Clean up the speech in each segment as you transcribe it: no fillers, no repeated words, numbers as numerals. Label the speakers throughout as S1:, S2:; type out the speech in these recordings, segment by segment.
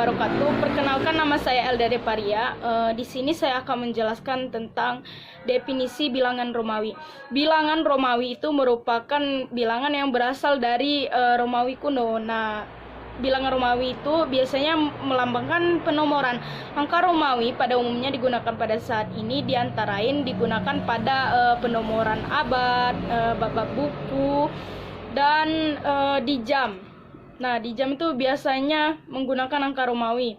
S1: wabarakatuh. Perkenalkan, nama saya Elda Deparia. Di sini saya akan menjelaskan tentang definisi bilangan Romawi. Bilangan Romawi itu merupakan bilangan yang berasal dari Romawi kuno. Nah, bilangan Romawi itu biasanya melambangkan penomoran. Angka Romawi pada umumnya digunakan pada saat ini, diantara lain digunakan pada penomoran abad, bab buku, dan di jam. Nah, di jam itu biasanya menggunakan angka Romawi.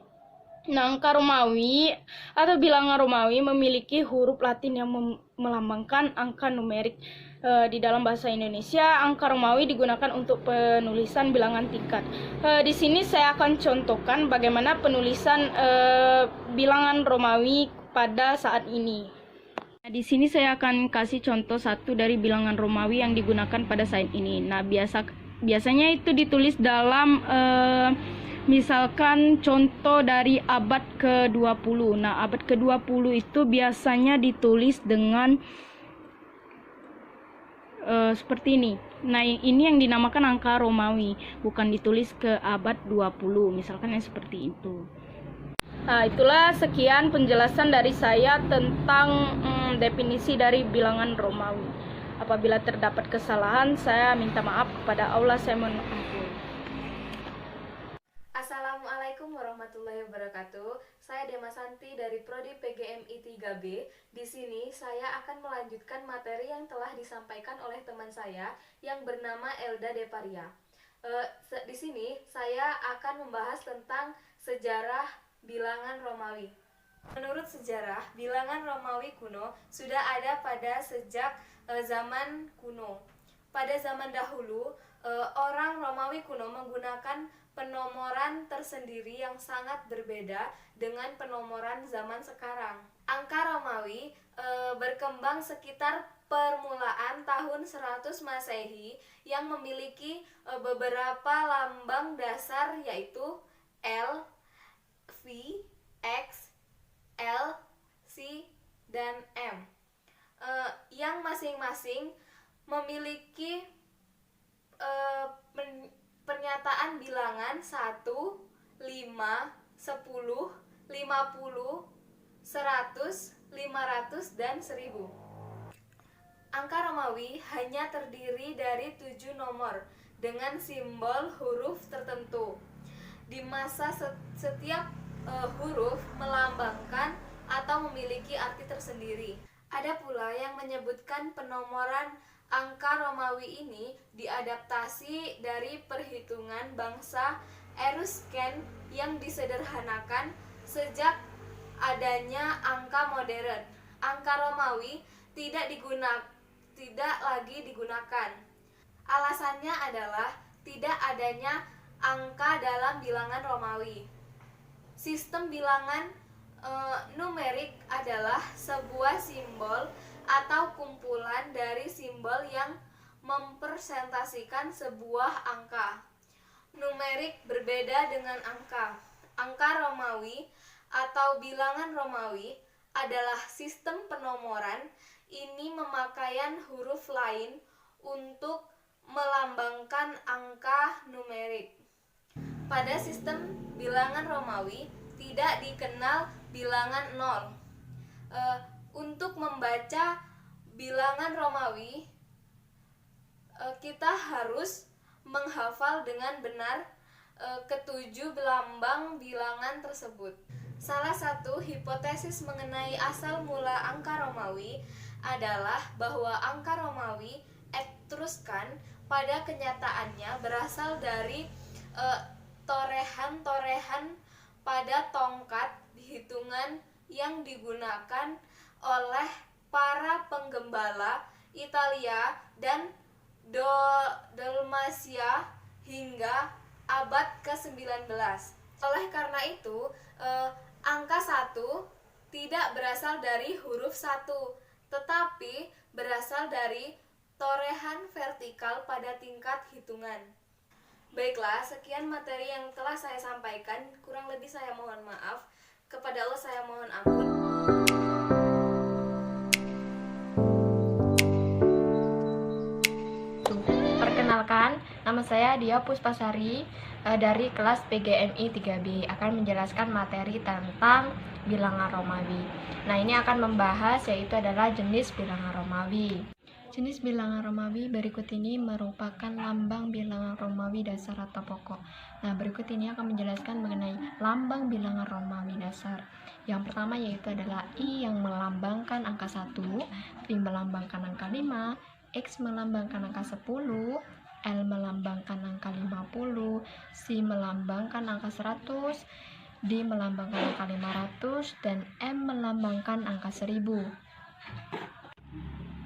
S1: Nah, angka Romawi atau bilangan Romawi memiliki huruf Latin yang melambangkan angka numerik. Di dalam bahasa Indonesia, angka Romawi digunakan untuk penulisan bilangan tingkat. Di sini saya akan contohkan bagaimana penulisan bilangan Romawi pada saat ini. Nah, di sini saya akan kasih contoh satu dari bilangan Romawi yang digunakan pada saat ini. Nah, biasanya itu ditulis dalam misalkan contoh dari abad ke-20. Nah, abad ke-20 itu biasanya ditulis dengan seperti ini. Nah, ini yang dinamakan angka Romawi, bukan ditulis ke abad 20, misalkan yang seperti itu. Nah, itulah sekian penjelasan dari saya tentang definisi dari bilangan Romawi. Apabila terdapat kesalahan, saya minta maaf kepada Allah, saya mohon ampun.
S2: Assalamualaikum warahmatullahi wabarakatuh. Saya Dema Santi dari Prodi PGMI 3B. Di sini saya akan melanjutkan materi yang telah disampaikan oleh teman saya yang bernama Elda Deparia. Di sini saya akan membahas tentang sejarah bilangan Romawi. Menurut sejarah, bilangan Romawi kuno sudah ada pada sejak zaman kuno. Pada zaman dahulu, orang Romawi kuno menggunakan penomoran tersendiri yang sangat berbeda dengan penomoran zaman sekarang. Angka Romawi berkembang sekitar permulaan tahun 100 Masehi yang memiliki beberapa lambang dasar, yaitu L, V, X, L, C, dan M, yang masing-masing memiliki pernyataan bilangan 1, 5, 10, 50, 100, 500, dan 1000. Angka Romawi hanya terdiri dari 7 nomor dengan simbol huruf tertentu. Di masa setiap huruf melambangkan atau memiliki arti tersendiri. Ada pula yang menyebutkan penomoran angka Romawi ini diadaptasi dari perhitungan bangsa Etruscan yang disederhanakan sejak adanya angka modern. Angka Romawi tidak lagi digunakan. Alasannya adalah tidak adanya angka dalam bilangan Romawi. Sistem bilangan numerik adalah sebuah simbol atau kumpulan dari simbol yang mempresentasikan sebuah angka. Numerik berbeda dengan angka. Angka Romawi atau bilangan Romawi adalah sistem penomoran. Ini memakaian huruf lain untuk melambangkan angka numerik. Pada sistem bilangan Romawi tidak dikenal bilangan 0. Untuk membaca bilangan Romawi, kita harus menghafal dengan benar ketujuh lambang bilangan tersebut. Salah satu hipotesis mengenai asal mula angka Romawi adalah bahwa angka Romawi Etruskan pada kenyataannya berasal dari torehan-torehan pada tongkat hitungan yang digunakan oleh para penggembala Italia dan Dalmatia hingga abad ke-19. Oleh karena itu, angka 1 tidak berasal dari huruf 1, tetapi berasal dari torehan vertikal pada tingkat hitungan. Baiklah, sekian materi yang telah saya sampaikan. Kurang lebih saya mohon maaf. Kepada Allah saya mohon ampun.
S3: Perkenalkan, Nama saya Dia Puspasari dari kelas PGMI 3B akan menjelaskan materi tentang bilangan Romawi. Nah, ini akan membahas yaitu adalah jenis bilangan Romawi. Jenis bilangan Romawi berikut ini merupakan lambang bilangan Romawi dasar atau pokok. Nah, berikut ini akan menjelaskan mengenai lambang bilangan Romawi dasar. Yang pertama yaitu adalah I yang melambangkan angka 1, V melambangkan angka 5, X melambangkan angka 10, L melambangkan angka 50, C melambangkan angka 100, D melambangkan angka 500, dan M melambangkan angka 1000.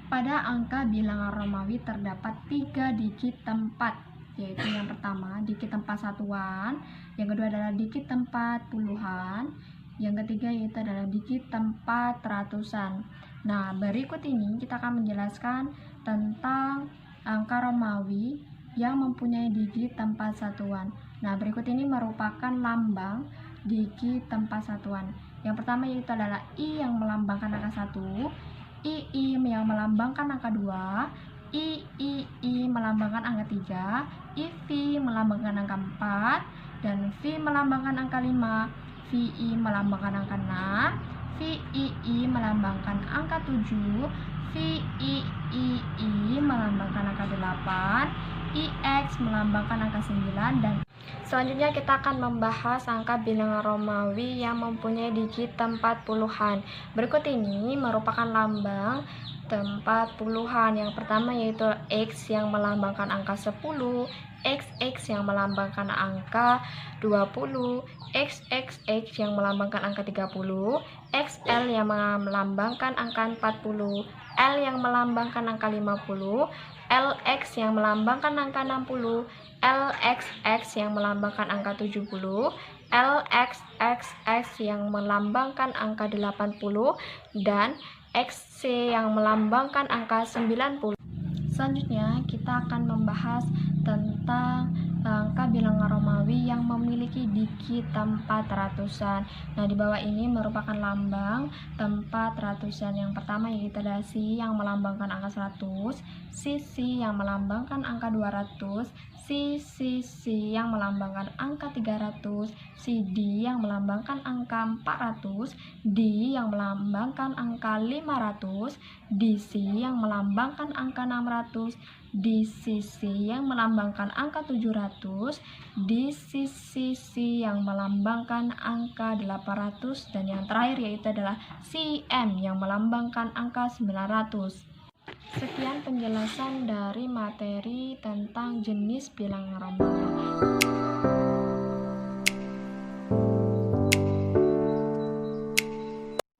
S3: Pada angka bilangan Romawi terdapat 3 digit tempat, yaitu yang pertama digit tempat satuan, yang kedua adalah digit tempat puluhan, yang ketiga yaitu adalah digit tempat ratusan. Nah, berikut ini kita akan menjelaskan tentang angka Romawi yang mempunyai digit tempat satuan. Nah, berikut ini merupakan lambang digit tempat satuan. Yang pertama yaitu adalah I yang melambangkan angka 1, I yang melambangkan angka 2, I melambangkan angka 3, IV melambangkan angka 4, dan V melambangkan angka 5, VI melambangkan angka 6, VII melambangkan angka 7, VIII melambangkan angka 8, IX melambangkan angka 9, dan selanjutnya kita akan membahas angka bilangan Romawi yang mempunyai digit tempat puluhan. Berikut ini merupakan lambang tempat puluhan. Yang pertama yaitu X yang melambangkan angka 10, XX yang melambangkan angka 20, XXX yang melambangkan angka 30, XL yang melambangkan angka 40, L yang melambangkan angka 50, LX yang melambangkan angka 60, LXX yang melambangkan angka 70, LXXX yang melambangkan angka 80, dan XC yang melambangkan angka 90. Selanjutnya kita akan membahas tentang angka bilangan Romawi yang memiliki digit tempat ratusan. Nah, di bawah ini merupakan lambang tempat ratusan. Yang pertama yaitu adalah C yang melambangkan angka 100, CC yang melambangkan angka 200, CCC yang melambangkan angka 300, CD yang melambangkan angka 400, D yang melambangkan angka 500, DC yang melambangkan angka 600, DCC yang melambangkan angka 700, DCCC yang melambangkan angka 800, dan yang terakhir yaitu adalah CM yang melambangkan angka 900. Sekian penjelasan dari materi tentang jenis bilangan Romawi.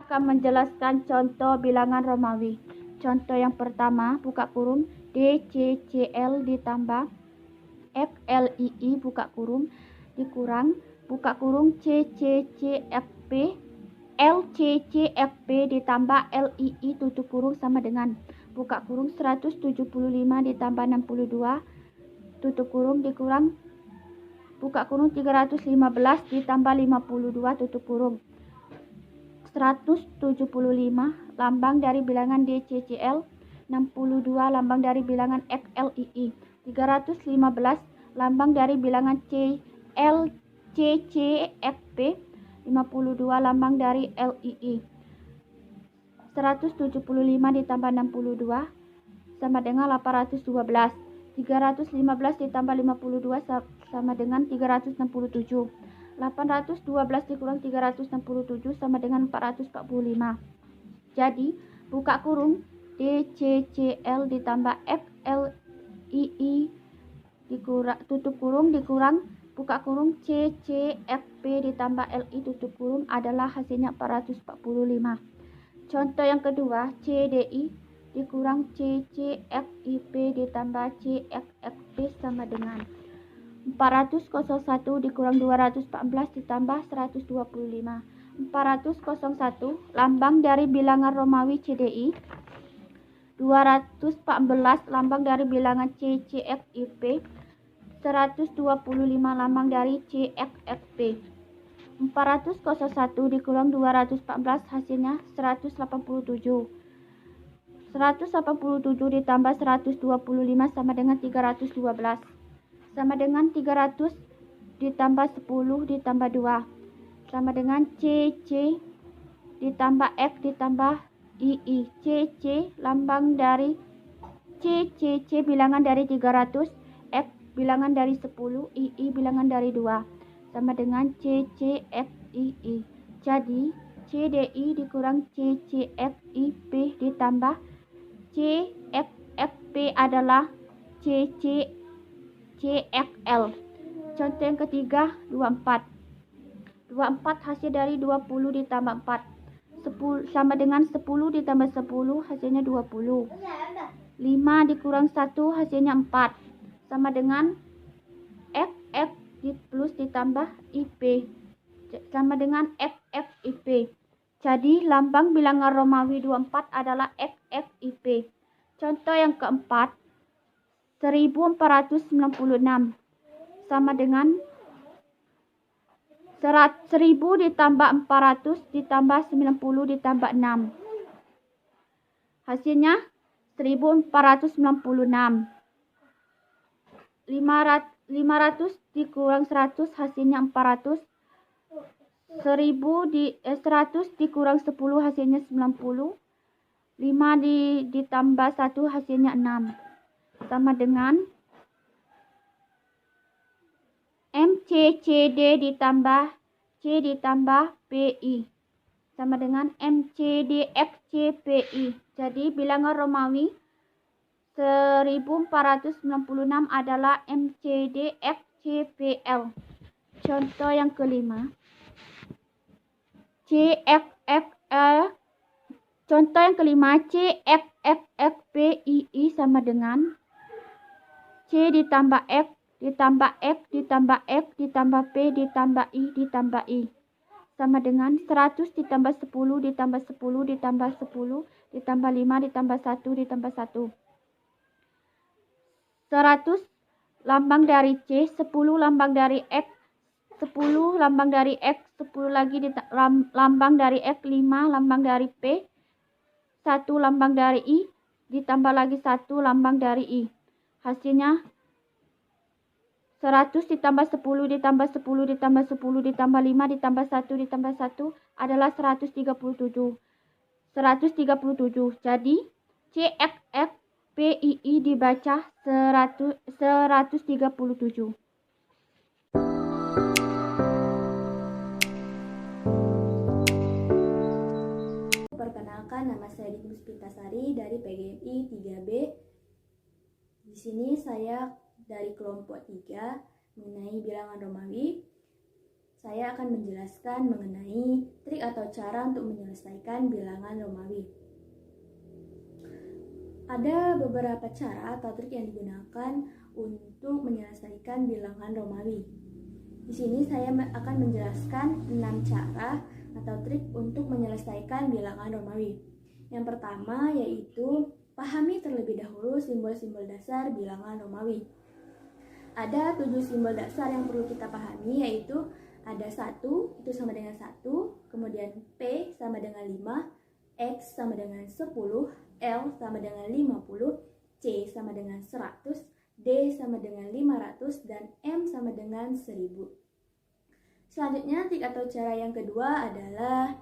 S4: Akan menjelaskan contoh bilangan Romawi. Contoh yang pertama, buka kurung DCCL ditambah FLII buka kurung dikurang buka kurung CCCFP LCCFP ditambah LII tutup kurung sama dengan buka kurung 175 ditambah 62 tutup kurung dikurang buka kurung 315 ditambah 52 tutup kurung 175 lambang dari bilangan DCCL, 62 lambang dari bilangan FLII, 315 lambang dari bilangan CCFP, 52 lambang dari LII. 175 ditambah 62 sama dengan 812. 315 ditambah 52 sama dengan 367. 812 dikurang 367 sama dengan 445. Jadi, buka kurung DCCL ditambah FLII tutup kurung dikurang buka kurung CCFP ditambah LI tutup kurung adalah hasilnya 445. Contoh yang kedua, CDI dikurang CCFIP ditambah CFFP sama dengan 401 dikurang 214 ditambah 125. 401 lambang dari bilangan Romawi CDI. 214 lambang dari bilangan CCFIP. 125 lambang dari CFFP. 401 dikurang 214 hasilnya 187. 187 ditambah 125 sama dengan 312. sama dengan 300 ditambah 10 ditambah 2 sama dengan CC ditambah X ditambah II. CC lambang dari C bilangan dari 300, X bilangan dari 10, II bilangan dari 2 sama dengan CCXII. Jadi CDI dikurang CCXIP ditambah CXXP adalah CCXL. Contoh yang ketiga 24. 24 hasil dari 20 ditambah 4 10, sama dengan 10 ditambah 10 hasilnya 20. 5 dikurang 1 hasilnya 4 sama dengan XX plus ditambah IP sama dengan XXIP. Jadi lambang bilangan Romawi 24 adalah XXIP. Contoh yang keempat 1496 sama dengan 1000 ditambah 400 ditambah 90 ditambah 6. Hasilnya 1496. 500 dikurang 100 hasilnya 400. 100 dikurang 10 hasilnya 90. 5 ditambah 1 hasilnya 6. Sama dengan MCCD ditambah C ditambah PI sama dengan MCDXCPI. Jadi bilangan Romawi 1496 adalah MCDXCPL. Contoh yang kelima Contoh yang kelima CXXPII sama dengan C ditambah X ditambah X ditambah X ditambah P ditambah I ditambah I sama dengan 100 ditambah 10 ditambah 10 ditambah 10 ditambah 5 ditambah 1 ditambah 1. 100 lambang dari C, 10 lambang dari X, 10 lambang dari X, 10 lagi lambang dari X, 5 lambang dari P, 1 lambang dari I, ditambah lagi 1 lambang dari I. Hasilnya 100 ditambah 10 ditambah 10 ditambah 10 ditambah 5 ditambah 1 ditambah 1 adalah 137. Jadi CXX PII dibaca 137.
S5: Perkenalkan, nama saya Dikus Pintasari dari PGMI 3B. Di sini saya dari kelompok 3 mengenai bilangan Romawi. Saya akan menjelaskan mengenai trik atau cara untuk menyelesaikan bilangan Romawi. Ada beberapa cara atau trik yang digunakan untuk menyelesaikan bilangan Romawi. Di sini saya akan menjelaskan 6 cara atau trik untuk menyelesaikan bilangan Romawi. Yang pertama yaitu pahami terlebih dahulu simbol-simbol dasar bilangan Romawi. Ada 7 simbol dasar yang perlu kita pahami, yaitu ada 1, itu sama dengan 1, kemudian P sama dengan 5, X sama dengan 10, L sama dengan 50, C sama dengan 100, D sama dengan 500, dan M sama dengan 1000. Selanjutnya, trik atau cara yang kedua adalah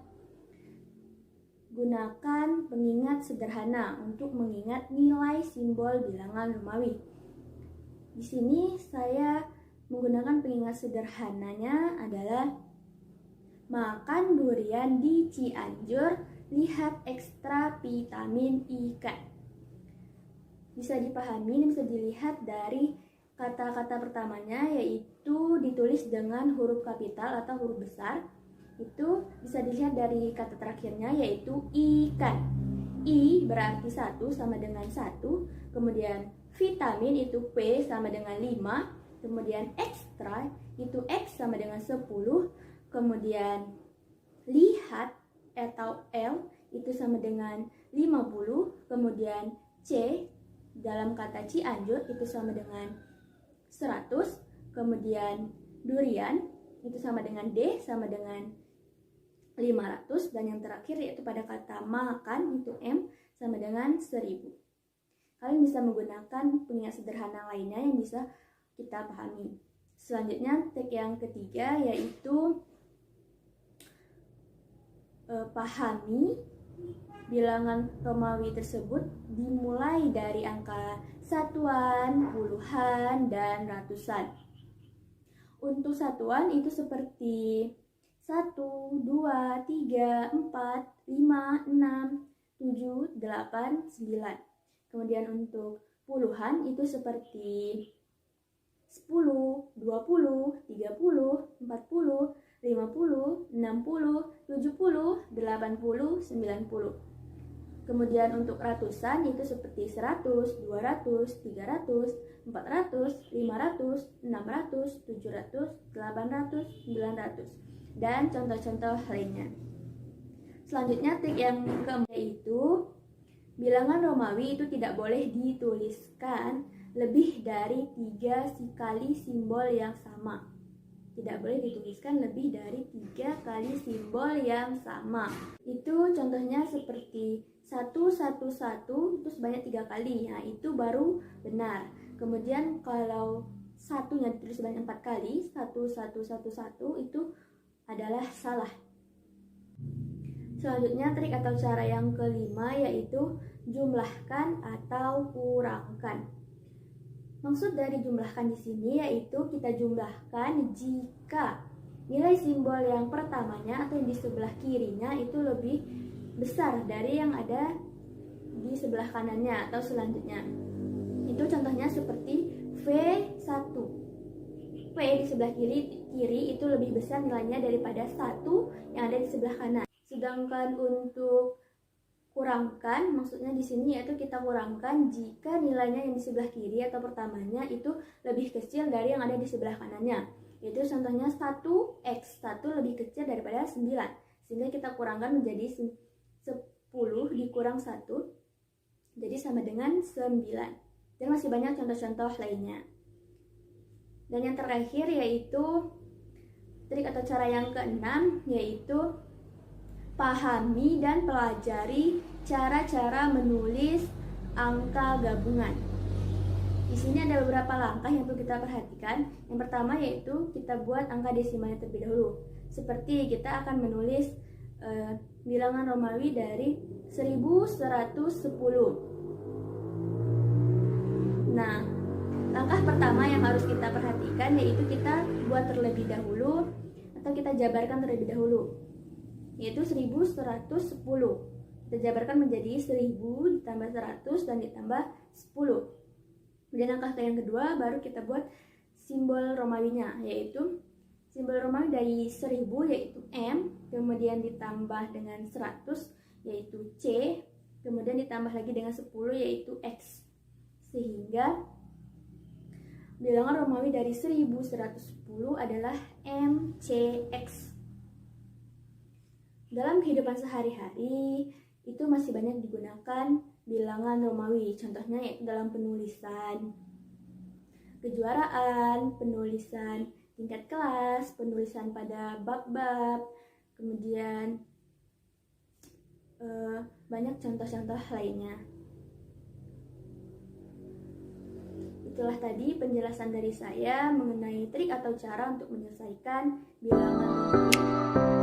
S5: gunakan pengingat sederhana untuk mengingat nilai simbol bilangan Romawi. Di sini saya menggunakan pengingat sederhananya adalah makan durian di Cianjur, lihat ekstra vitamin ikan. Bisa dipahami, bisa dilihat dari kata-kata pertamanya, yaitu ditulis dengan huruf kapital atau huruf besar. Itu bisa dilihat dari kata terakhirnya, yaitu ikan. I berarti 1 sama dengan 1, kemudian vitamin itu P sama dengan 5, kemudian ekstra itu X sama dengan 10, kemudian lihat atau L itu sama dengan 50, kemudian C dalam kata Cianjur itu sama dengan 100, kemudian durian itu sama dengan D sama dengan 500, dan yang terakhir yaitu pada kata makan itu M sama dengan 1000. Kalian bisa menggunakan pengingat sederhana lainnya yang bisa kita pahami. Selanjutnya trik yang ketiga yaitu pahami bilangan Romawi tersebut dimulai dari angka satuan, puluhan, dan ratusan. Untuk satuan itu seperti 1, 2, 3, 4, 5, 6, 7, 8, 9. Kemudian untuk puluhan itu seperti 10, 20, 30, 40, 50, 60, 70, 80, 90. Kemudian untuk ratusan itu seperti 100, 200, 300, 400, 500, 600, 700, 800, 900. Dan contoh-contoh lainnya. Selanjutnya trik yang keempat yaitu bilangan Romawi itu tidak boleh dituliskan lebih dari 3 kali simbol yang sama. Tidak boleh dituliskan lebih dari 3 kali simbol yang sama. Itu contohnya seperti 111 itu sebanyak 3 kali. Nah, itu baru benar. Kemudian kalau satunya ditulis sebanyak 4 kali, 1111 itu adalah salah. Selanjutnya trik atau cara yang kelima yaitu jumlahkan atau kurangkan. Maksud dari jumlahkan di sini yaitu kita jumlahkan jika nilai simbol yang pertamanya atau yang di sebelah kirinya itu lebih besar dari yang ada di sebelah kanannya atau selanjutnya. Itu contohnya seperti V1. V di sebelah kiri itu lebih besar nilainya daripada 1 yang ada di sebelah kanan. Sedangkan untuk kurangkan, maksudnya di sini yaitu kita kurangkan jika nilainya yang di sebelah kiri atau pertamanya itu lebih kecil dari yang ada di sebelah kanannya. Itu contohnya 1x, 1 lebih kecil daripada 9. Sehingga kita kurangkan menjadi 10 dikurang 1, jadi sama dengan 9. Dan masih banyak contoh-contoh lainnya. Dan yang terakhir yaitu trik atau cara yang keenam yaitu pahami dan pelajari cara-cara menulis angka gabungan. Di sini ada beberapa langkah yang perlu kita perhatikan. Yang pertama yaitu kita buat angka desimalnya terlebih dahulu. Seperti kita akan menulis bilangan Romawi dari 1110. Nah, langkah pertama yang harus kita perhatikan yaitu kita buat terlebih dahulu atau kita jabarkan terlebih dahulu, yaitu 1110. Kita jabarkan menjadi 1000 ditambah 100 dan ditambah 10. Kemudian langkah yang kedua baru kita buat simbol Romawinya, yaitu simbol Romawi dari 1000 yaitu M, kemudian ditambah dengan 100 yaitu C, kemudian ditambah lagi dengan 10 yaitu X. Sehingga bilangan Romawi dari 1110 adalah MCX. Dalam kehidupan sehari-hari itu masih banyak digunakan bilangan Romawi. Contohnya yaitu dalam penulisan kejuaraan, penulisan tingkat kelas, penulisan pada bab-bab, kemudian banyak contoh-contoh lainnya. Itulah tadi penjelasan dari saya mengenai trik atau cara untuk menyelesaikan bilangan Romawi.